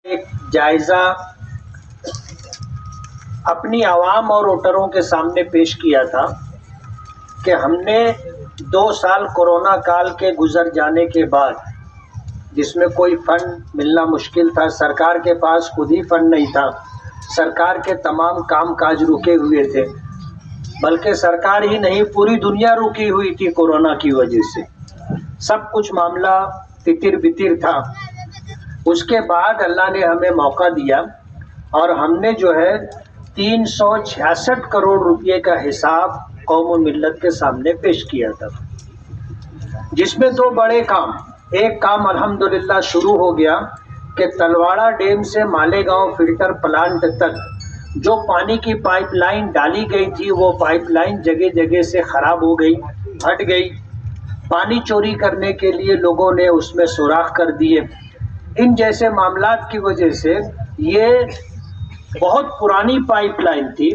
एक जायज़ा अपनी आवाम और वोटरों के सामने पेश किया था कि हमने 2 साल कोरोना काल के गुजर जाने के बाद, जिसमें कोई फंड मिलना मुश्किल था, सरकार के पास खुद ही फंड नहीं था, सरकार के तमाम कामकाज रुके हुए थे, बल्कि सरकार ही नहीं पूरी दुनिया रुकी हुई थी कोरोना की वजह से। सब कुछ मामला तितिर बितिर था। उसके बाद अल्लाह ने हमें मौका दिया और हमने जो है 366 करोड़ रुपए का हिसाब कौम और मिल्लत के सामने पेश किया था, जिसमें 2 बड़े काम। एक काम अल्हम्दुलिल्लाह शुरू हो गया कि तलवाड़ा डैम से मालेगांव फिल्टर प्लांट तक जो पानी की पाइपलाइन डाली गई थी, वो पाइपलाइन जगह जगह से ख़राब हो गई, फट गई। पानी चोरी करने के लिए लोगों ने उसमें सुराख कर दिए। इन जैसे मामलात की वजह से ये बहुत पुरानी पाइपलाइन थी।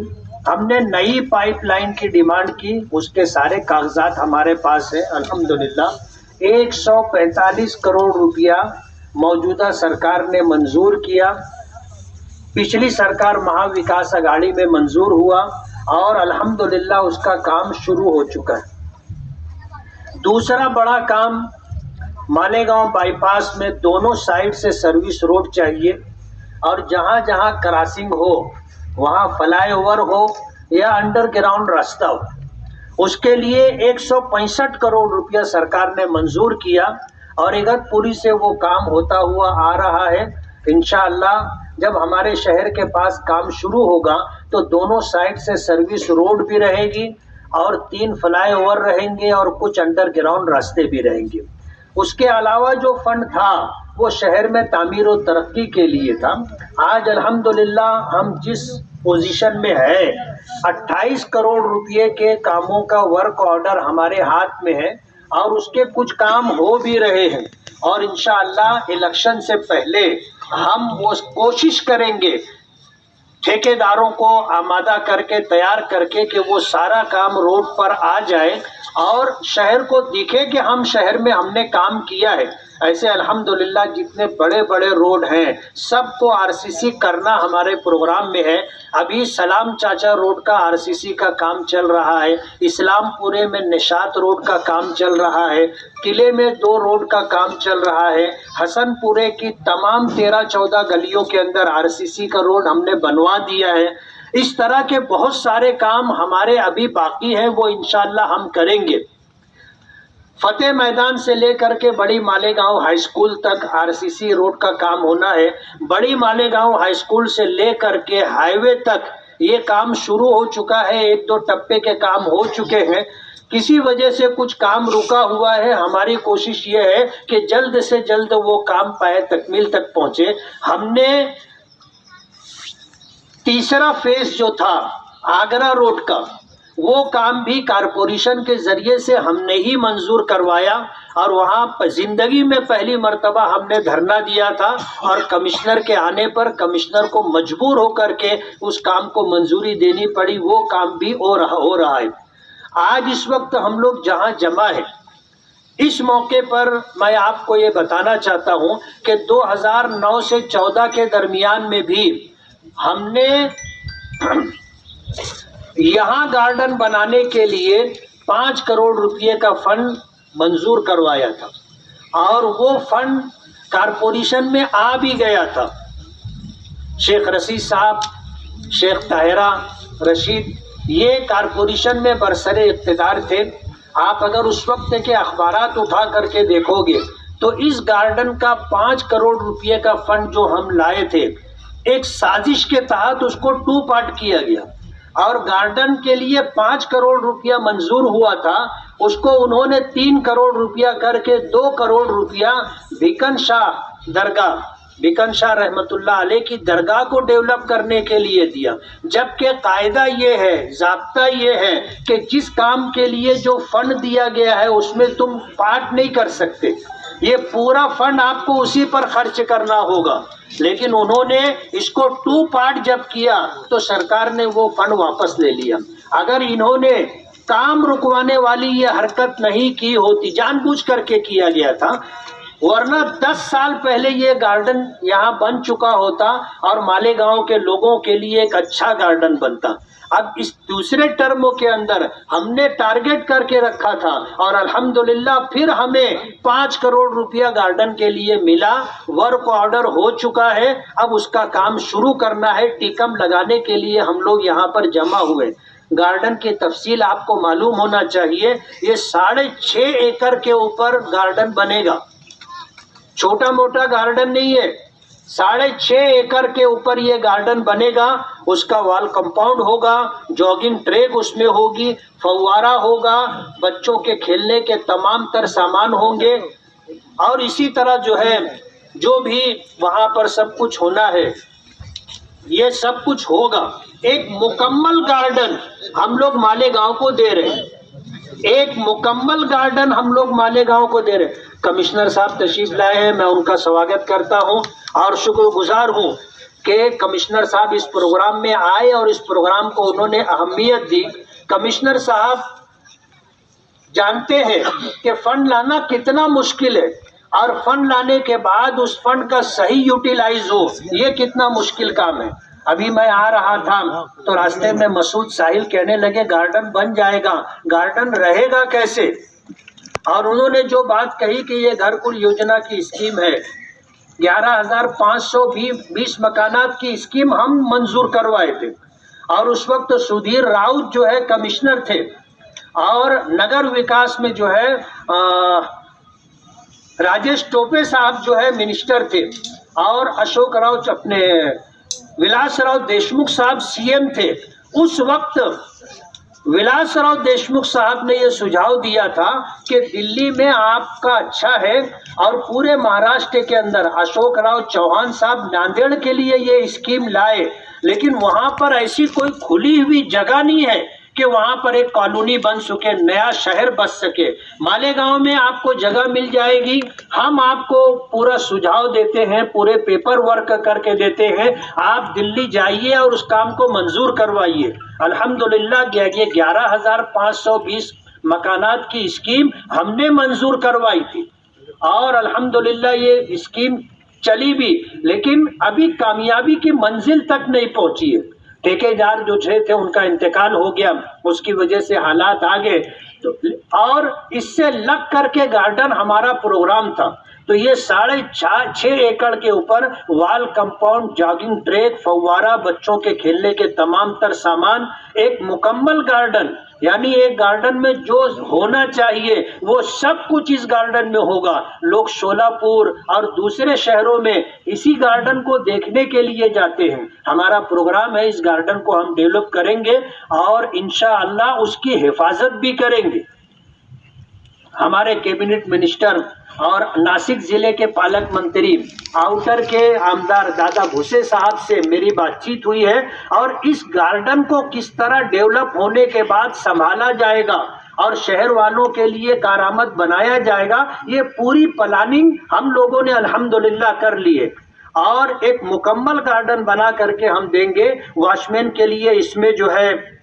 हमने नई पाइपलाइन की डिमांड की, उसके सारे कागजात हमारे पास है अल्हम्दुलिल्लाह। 145 करोड़ रुपया मौजूदा सरकार ने मंजूर किया, पिछली सरकार महाविकास अघाड़ी में मंजूर हुआ और अल्हम्दुलिल्लाह उसका काम शुरू हो चुका है। दूसरा बड़ा काम, मालेगांव बाईपास में दोनों साइड से सर्विस रोड चाहिए और जहां जहां क्रॉसिंग हो वहां फ्लाईओवर हो या अंडरग्राउंड रास्ता हो, उसके लिए 165 करोड़ रुपया सरकार ने मंजूर किया और इगतपुरी से वो काम होता हुआ आ रहा है। इंशाअल्लाह जब हमारे शहर के पास काम शुरू होगा तो दोनों साइड से सर्विस रोड भी रहेगी और 3 फ्लाईओवर रहेंगे और कुछ अंडरग्राउंड रास्ते भी रहेंगे। उसके अलावा जो फंड था वो शहर में तामीर और तरक्की के लिए था। आज अल्हम्दुलिल्लाह हम जिस पोजीशन में है, 28 करोड़ रुपए के कामों का वर्क ऑर्डर हमारे हाथ में है और उसके कुछ काम हो भी रहे हैं और इंशाअल्लाह इलेक्शन से पहले हम वो कोशिश करेंगे ठेकेदारों को आमादा करके तैयार करके कि वो सारा काम रोड पर आ जाए और शहर को दिखे कि हम शहर में हमने काम किया है। ऐसे अल्हम्दुलिल्लाह जितने बड़े बड़े रोड हैं सबको आरसीसी करना हमारे प्रोग्राम में है। अभी सलाम चाचा रोड का आरसीसी का काम चल रहा है, इस्लामपुरे में निशात रोड का काम चल रहा है, किले में 2 रोड का काम चल रहा है, हसनपुरे की तमाम 13-14 गलियों के अंदर आरसीसी का रोड हमने बनवा दिया है। इस तरह के बहुत सारे काम हमारे अभी बाकी हैं, वो इंशाअल्लाह हम करेंगे। फतेह मैदान से लेकर के बड़ी मालेगांव हाई स्कूल तक आरसीसी रोड का काम होना है। बड़ी मालेगांव हाई स्कूल से लेकर के हाईवे तक ये काम शुरू हो चुका है, 1-2 टप्पे के काम हो चुके हैं। किसी वजह से कुछ काम रुका हुआ है, हमारी कोशिश ये है कि जल्द से जल्द वो काम पाए तकमील तक पहुंचे। हमने तीसरा फेज जो था आगरा रोड का, वो काम भी कारपोरेशन के जरिए से हमने ही मंजूर करवाया और वहाँ जिंदगी में पहली मर्तबा हमने धरना दिया था और कमिश्नर के आने पर कमिश्नर को मजबूर होकर के उस काम को मंजूरी देनी पड़ी। वो काम भी हो रहा है। आज इस वक्त हम लोग जहाँ जमा है, इस मौके पर मैं आपको ये बताना चाहता हूँ कि 2009 से 14 के दरमियान में भी हमने यहाँ गार्डन बनाने के लिए 5 करोड़ रुपए का फंड मंजूर करवाया था और वो फंड कारपोरेशन में आ भी गया था। शेख रशीद साहब, शेख ताहिरा रशीद, ये कारपोरेशन में बरसरे इख्तिदार थे। आप अगर उस वक्त के अखबारात उठा करके देखोगे तो इस गार्डन का 5 करोड़ रुपए का फंड जो हम लाए थे, एक साजिश के तहत उसको 2 पार्ट किया गया और गार्डन के लिए 5 करोड़ रुपया मंजूर हुआ था, उसको उन्होंने 3 करोड़ रुपया करके 2 करोड़ रुपया भिकन शाह दरगाह, भिकन शाह रहमतुल्लाह अलैह की दरगाह को डेवलप करने के लिए दिया। जबकि कायदा ये है, ज़ाब्ता ये है कि जिस काम के लिए जो फंड दिया गया है उसमें तुम पार्ट नहीं कर सकते, ये पूरा फंड आपको उसी पर खर्च करना होगा। लेकिन उन्होंने इसको 2 पार्ट जब किया तो सरकार ने वो फंड वापस ले लिया। अगर इन्होंने काम रुकवाने वाली ये हरकत नहीं की होती, जानबूझ करके किया गया था, वरना 10 साल पहले ये गार्डन यहाँ बन चुका होता और मालेगांव के लोगों के लिए एक अच्छा गार्डन बनता। अब इस दूसरे टर्म के अंदर हमने टारगेट करके रखा था और अल्हम्दुलिल्लाह फिर हमें 5 करोड़ रुपया गार्डन के लिए मिला। वर्क ऑर्डर हो चुका है, अब उसका काम शुरू करना है। टिकम लगाने के लिए हम लोग यहाँ पर जमा हुए। गार्डन की तफसील आपको मालूम होना चाहिए, ये 6.5 एकड़ के ऊपर गार्डन बनेगा। छोटा मोटा गार्डन नहीं है, 6.5 एकड़ के ऊपर ये गार्डन बनेगा। उसका वॉल कंपाउंड होगा, जॉगिंग ट्रैक उसमें होगी, फव्वारा होगा, बच्चों के खेलने के तमाम तर सामान होंगे और इसी तरह जो है जो भी वहाँ पर सब कुछ होना है ये सब कुछ होगा। एक मुकम्मल गार्डन हम लोग मालेगांव को दे रहे हैं, एक मुकम्मल गार्डन हम लोग मालेगांव को दे रहे हैं। कमिश्नर साहब तशरीफ लाए हैं, मैं उनका स्वागत करता हूं और शुक्रगुजार हूं कि कमिश्नर साहब इस प्रोग्राम में आए और इस प्रोग्राम को उन्होंने अहमियत दी। कमिश्नर साहब जानते हैं कि फंड लाना कितना मुश्किल है और फंड लाने के बाद उस फंड का सही यूटिलाइज हो, ये कितना मुश्किल काम है। अभी मैं आ रहा था तो रास्ते में मसूद साहिल कहने लगे गार्डन बन जाएगा, गार्डन रहेगा कैसे। और उन्होंने जो बात कही कि ये घरकुल योजना की स्कीम है, 11,520 मकानात की स्कीम हम मंजूर करवाए थे और उस वक्त सुधीर राउत जो है कमिश्नर थे और नगर विकास में जो है राजेश टोपे साहब जो है मिनिस्टर थे और अशोक राव अपने विलासराव देशमुख साहब सीएम थे। उस वक्त विलासराव देशमुख साहब ने यह सुझाव दिया था कि दिल्ली में आपका अच्छा है और पूरे महाराष्ट्र के अंदर अशोक राव चौहान साहब नांदेड़ के लिए ये स्कीम लाए, लेकिन वहां पर ऐसी कोई खुली हुई जगह नहीं है कि वहां पर एक कॉलोनी बन सके, नया शहर बस सके। मालेगांव में आपको जगह मिल जाएगी, हम आपको पूरा सुझाव देते हैं, पूरे पेपर वर्क करके देते हैं, आप दिल्ली जाइए और उस काम को मंजूर करवाइए। अल्हम्दुलिल्लाह ये 11,520 मकानात की स्कीम हमने मंजूर करवाई थी और अल्हम्दुलिल्लाह ये स्कीम चली भी, लेकिन अभी कामयाबी की मंजिल तक नहीं पहुंची है। ठेकेदार जो थे उनका इंतकाल हो गया, उसकी वजह से हालात आ गए तो और इससे लग करके गार्डन हमारा प्रोग्राम था। तो ये 6.5 एकड़ के ऊपर वॉल कंपाउंड, जॉगिंग ट्रैक, फव्वारा, बच्चों के खेलने के तमाम तर सामान, एक मुकम्मल गार्डन, यानी एक गार्डन में जो होना चाहिए वो सब कुछ इस गार्डन में होगा। लोग शोलापुर और दूसरे शहरों में इसी गार्डन को देखने के लिए जाते हैं। हमारा प्रोग्राम है इस गार्डन को हम डेवलप करेंगे और इंशाअल्लाह उसकी हिफाजत भी करेंगे। हमारे कैबिनेट मिनिस्टर और नासिक जिले के पालक मंत्री आउटर के आमदार दादा भूसे साहब से मेरी बातचीत हुई है और इस गार्डन को किस तरह डेवलप होने के बाद संभाला जाएगा और शहर वालों के लिए कारामद बनाया जाएगा, ये पूरी प्लानिंग हम लोगों ने अल्हम्दुलिल्लाह कर ली है और एक मुकम्मल गार्डन बना करके हम देंगे। वॉचमैन के लिए इसमें जो है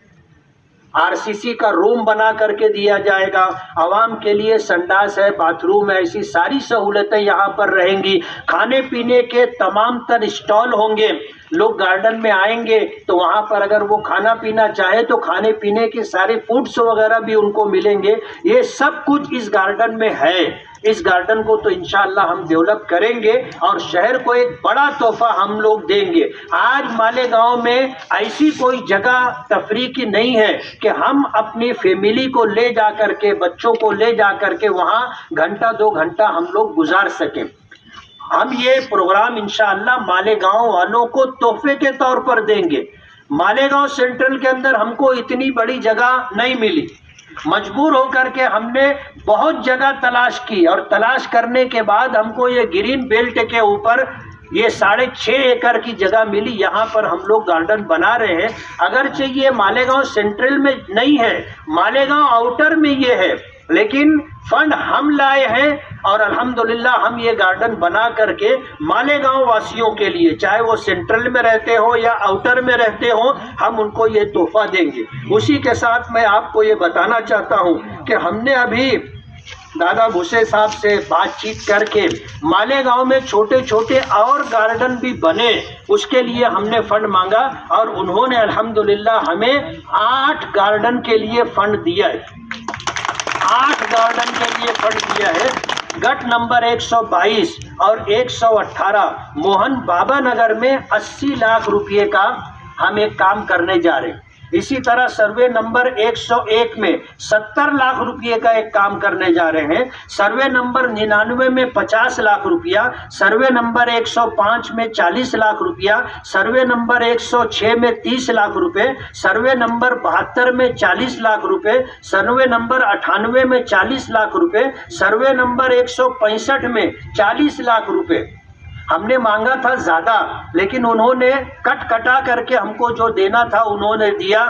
आरसीसी का रूम बना करके दिया जाएगा, आवाम के लिए संडास है, बाथरूम है, ऐसी सारी सहूलतें यहाँ पर रहेंगी। खाने पीने के तमाम तर स्टॉल होंगे, लोग गार्डन में आएंगे तो वहाँ पर अगर वो खाना पीना चाहे तो खाने पीने के सारे फूड्स वगैरह भी उनको मिलेंगे। ये सब कुछ इस गार्डन में है। इस गार्डन को तो इंशाअल्लाह हम डेवलप करेंगे और शहर को एक बड़ा तोहफा हम लोग देंगे। आज मालेगांव में ऐसी कोई जगह तफरीह की नहीं है कि हम अपनी फैमिली को ले जा करके, बच्चों को ले जा करके वहाँ घंटा 2 घंटा हम लोग गुजार सकें। हम ये प्रोग्राम इंशाअल्लाह मालेगांव वालों को तोहफे के तौर पर देंगे। मालेगांव सेंट्रल के अंदर हमको इतनी बड़ी जगह नहीं मिली, मजबूर होकर के हमने बहुत जगह तलाश की और तलाश करने के बाद हमको ये ग्रीन बेल्ट के ऊपर ये 6.5 एकड़ की जगह मिली। यहाँ पर हम लोग गार्डन बना रहे हैं। अगरचे ये मालेगांव सेंट्रल में नहीं है, मालेगांव आउटर में ये है, लेकिन फंड हम लाए हैं और अल्हम्दुलिल्लाह हम ये गार्डन बना करके मालेगांव वासियों के लिए, चाहे वो सेंट्रल में रहते हो या आउटर में रहते हो, हम उनको ये तोहफा देंगे। उसी के साथ मैं आपको ये बताना चाहता हूँ कि हमने अभी दादा भूसे साहब से बातचीत करके मालेगांव में छोटे छोटे और गार्डन भी बने, उसके लिए हमने फंड मांगा और उन्होंने अल्हम्दुलिल्लाह हमें 8 गार्डन के लिए फंड दिया है। 8 गार्डन के लिए फंड दिया है। गट नंबर 122 और 118 मोहन बाबा नगर में 80 लाख रुपए का हम एक काम करने जा रहे हैं। इसी तरह सर्वे नंबर 101 में 70 लाख रुपए का एक काम करने जा रहे हैं। सर्वे नंबर 99 में 50 लाख रुपया, सर्वे नंबर 105 में 40 लाख रुपया, सर्वे नंबर 106 में 30 लाख रुपए, सर्वे नंबर 72 में 40 लाख रुपए, सर्वे नंबर 98 में 40 लाख रुपए, सर्वे नंबर 165 में 40 लाख रुपए। हमने मांगा था ज्यादा, लेकिन उन्होंने कटा करके हमको जो देना था उन्होंने दिया।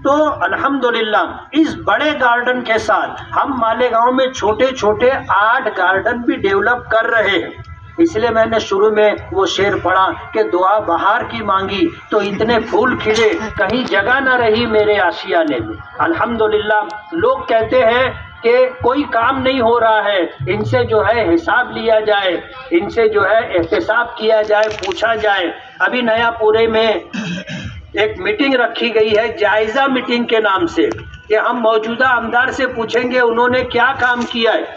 तो अल्हम्दुलिल्लाह इस बड़े गार्डन के साथ हम मालेगांव में छोटे छोटे 8 गार्डन भी डेवलप कर रहे हैं। इसलिए मैंने शुरू में वो शेर पढ़ा कि दुआ बहार की मांगी तो इतने फूल खिले, कहीं जगह न रही मेरे आशियाने में। अल्हम्दुलिल्लाह लोग कहते हैं कि कोई काम नहीं हो रहा है, इनसे जो है हिसाब लिया जाए, इनसे जो है एहतसाब किया जाए, पूछा जाए। अभी नयापुरे में एक मीटिंग रखी गई है जायजा मीटिंग के नाम से कि हम मौजूदा आमदार से पूछेंगे उन्होंने क्या काम किया है,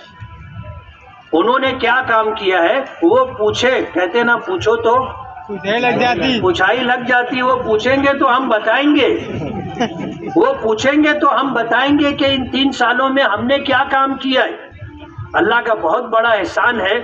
उन्होंने क्या काम किया है। वो पूछे, कहते ना पूछो तो पूछाई लग जाती। वो पूछेंगे तो हम बताएंगे, वो पूछेंगे तो हम बताएंगे कि इन 3 सालों में हमने क्या काम किया है। अल्लाह का बहुत बड़ा एहसान है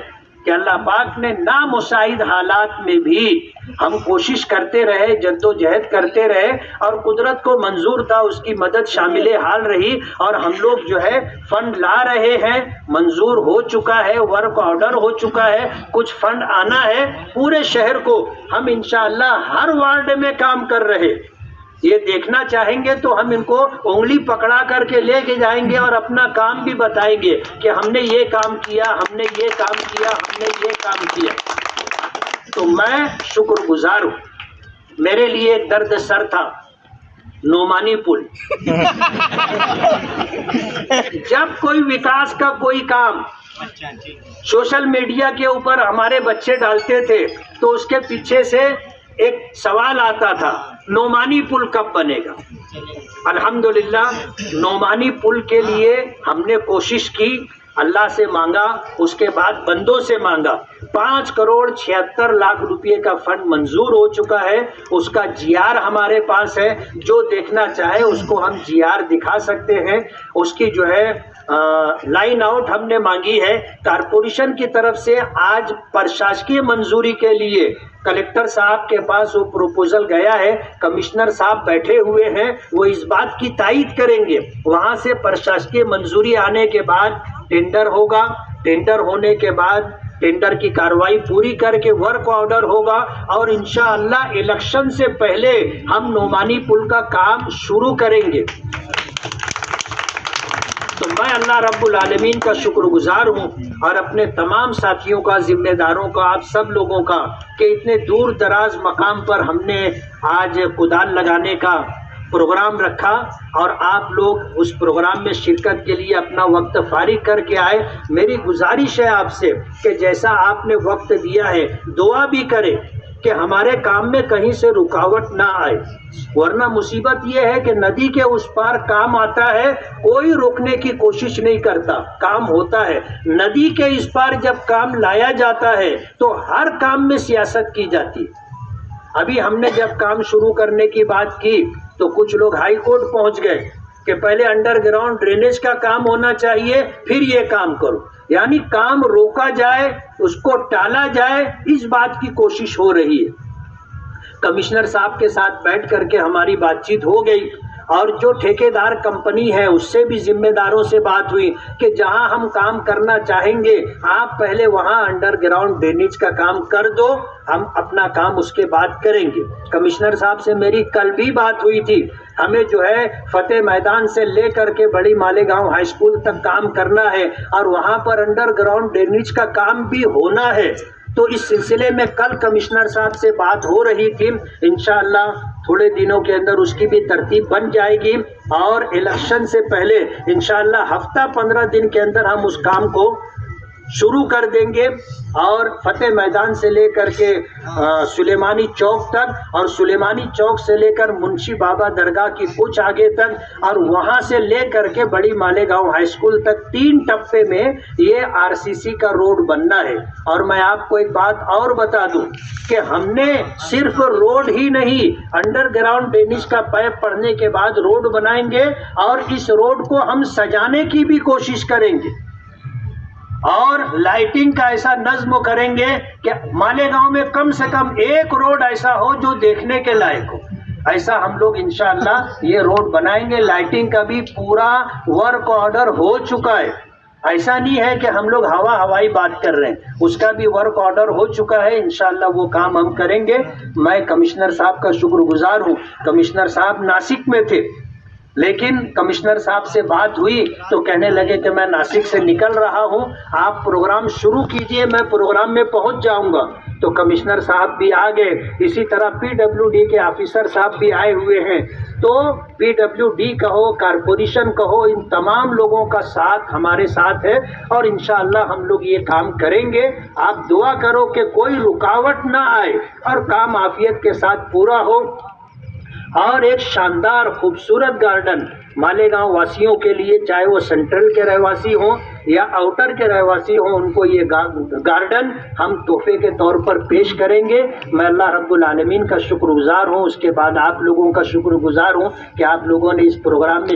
कि अल्लाह पाक ने नामुसाइद हालात में भी हम कोशिश करते रहे, जद्दोजहद करते रहे और कुदरत को मंजूर था, उसकी मदद शामिल हाल रही और हम लोग जो है फंड ला रहे हैं। मंजूर हो चुका है, वर्क ऑर्डर हो चुका है, कुछ फंड आना है। पूरे शहर को हम इंशाअल्लाह हर वार्ड में काम कर रहे। ये देखना चाहेंगे तो हम इनको उंगली पकड़ा करके लेके जाएंगे और अपना काम भी बताएंगे कि हमने ये काम किया, हमने ये काम किया, हमने ये काम किया। तो मैं शुक्रगुजार हूँ। मेरे लिए दर्द सर था नोमानी पुल। जब कोई विकास का कोई काम सोशल मीडिया के ऊपर हमारे बच्चे डालते थे तो उसके पीछे से एक सवाल आता था, नोमानी पुल कब बनेगा। अल्हम्दुलिल्लाह नोमानी पुल के लिए हमने कोशिश की, अल्लाह से मांगा, उसके बाद बंदों से मांगा। 5 करोड़ 76 लाख रुपए का फंड मंजूर हो चुका है। उसका जीआर हमारे पास है, जो देखना चाहे उसको हम जीआर दिखा सकते हैं। उसकी जो है लाइन आउट हमने मांगी है कारपोरेशन की तरफ से। आज प्रशासकीय मंजूरी के लिए कलेक्टर साहब के पास वो प्रपोजल गया है, कमिश्नर साहब बैठे हुए हैं, वो इस बात की तायीद करेंगे। वहां से प्रशासकीय मंजूरी आने के बाद टेंडर होगा, टेंडर होने के बाद टेंडर की कार्रवाई पूरी करके वर्क ऑर्डर होगा और इंशाअल्लाह इलेक्शन से पहले हम नोमानी पुल का काम शुरू करेंगे। तो मैं अल्लाह रब्बुल आलमीन का शुक्रगुजार हूँ और अपने तमाम साथियों का, जिम्मेदारों का, आप सब लोगों का कि इतने दूर दराज मकाम पर हमने आज कुदाल लगाने का प्रोग्राम रखा और आप लोग उस प्रोग्राम में शिरकत के लिए अपना वक्त फारिग करके आए। मेरी गुजारिश है आपसे कि जैसा आपने वक्त दिया है दुआ भी करें कि हमारे काम में कहीं से रुकावट ना आए, वरना मुसीबत ये है कि नदी के उस पार काम आता है, कोई रोकने की कोशिश नहीं करता, काम होता है। नदी के इस पार जब काम लाया जाता है तो हर काम में सियासत की जाती है। अभी हमने जब काम शुरू करने की बात की तो कुछ लोग हाई कोर्ट पहुंच गए कि पहले अंडरग्राउंड ड्रेनेज का काम होना चाहिए, फिर ये काम करो। यानी काम रोका जाए, उसको टाला जाए, इस बात की कोशिश हो रही है। कमिश्नर साहब के साथ बैठ करके हमारी बातचीत हो गई और जो ठेकेदार कंपनी है उससे भी जिम्मेदारों से बात हुई कि जहां हम काम करना चाहेंगे आप पहले वहां अंडरग्राउंड ड्रेनेज का काम कर दो, हम अपना काम उसके बाद करेंगे। कमिश्नर साहब से मेरी कल भी बात हुई थी। हमें जो है फतेह मैदान से ले करके बड़ी मालेगांव हाई स्कूल तक काम करना है और वहां पर अंडरग्राउंड ड्रेनेज का काम भी होना है। तो इस सिलसिले में कल कमिश्नर साहब से बात हो रही थी। इंशाअल्लाह थोड़े दिनों के अंदर उसकी भी तरतीब बन जाएगी और इलेक्शन से पहले इंशाअल्लाह हफ्ता 15 दिन के अंदर हम उस काम को शुरू कर देंगे और फतेह मैदान से लेकर के सुलेमानी चौक तक और सुलेमानी चौक से लेकर मुंशी बाबा दरगाह की कुछ आगे तक और वहां से लेकर के बड़ी मालेगांव हाई स्कूल तक 3 टप्पे में ये आरसीसी का रोड बनना है। और मैं आपको एक बात और बता दूं कि हमने सिर्फ रोड ही नहीं, अंडरग्राउंड ड्रेनेज का पाइप पड़ने के बाद रोड बनाएंगे और इस रोड को हम सजाने की भी कोशिश करेंगे और लाइटिंग का ऐसा नज्म करेंगे कि मालेगांव में कम से कम एक रोड ऐसा हो जो देखने के लायक हो। ऐसा हम लोग इंशाअल्लाह ये रोड बनाएंगे। लाइटिंग का भी पूरा वर्क ऑर्डर हो चुका है, ऐसा नहीं है कि हम लोग हवाई बात कर रहे हैं, उसका भी वर्क ऑर्डर हो चुका है। इंशाअल्लाह वो काम हम करेंगे। मैं कमिश्नर साहब का शुक्रगुजार हूँ। कमिश्नर साहब नासिक में थे, लेकिन कमिश्नर साहब से बात हुई तो कहने लगे कि मैं नासिक से निकल रहा हूं, आप प्रोग्राम शुरू कीजिए, मैं प्रोग्राम में पहुंच जाऊंगा। तो कमिश्नर साहब भी आ गए, इसी तरह पीडब्ल्यूडी के ऑफिसर साहब भी आए हुए हैं। तो पीडब्ल्यूडी कहो, कारपोरेशन कहो, इन तमाम लोगों का साथ हमारे साथ है और इंशाअल्लाह हम लोग ये काम करेंगे। आप दुआ करो कि कोई रुकावट ना आए और काम आफियत के साथ पूरा हो और एक शानदार खूबसूरत गार्डन मालेगांव वासियों के लिए, चाहे वो सेंट्रल के रहवासी हों या आउटर के रहवासी हों, उनको ये गार्डन हम तोहफे के तौर पर पेश करेंगे। मैं अल्लाह रब्बुल आलमीन का शुक्रगुजार हूँ, उसके बाद आप लोगों का शुक्रगुजार हूँ कि आप लोगों ने इस प्रोग्राम में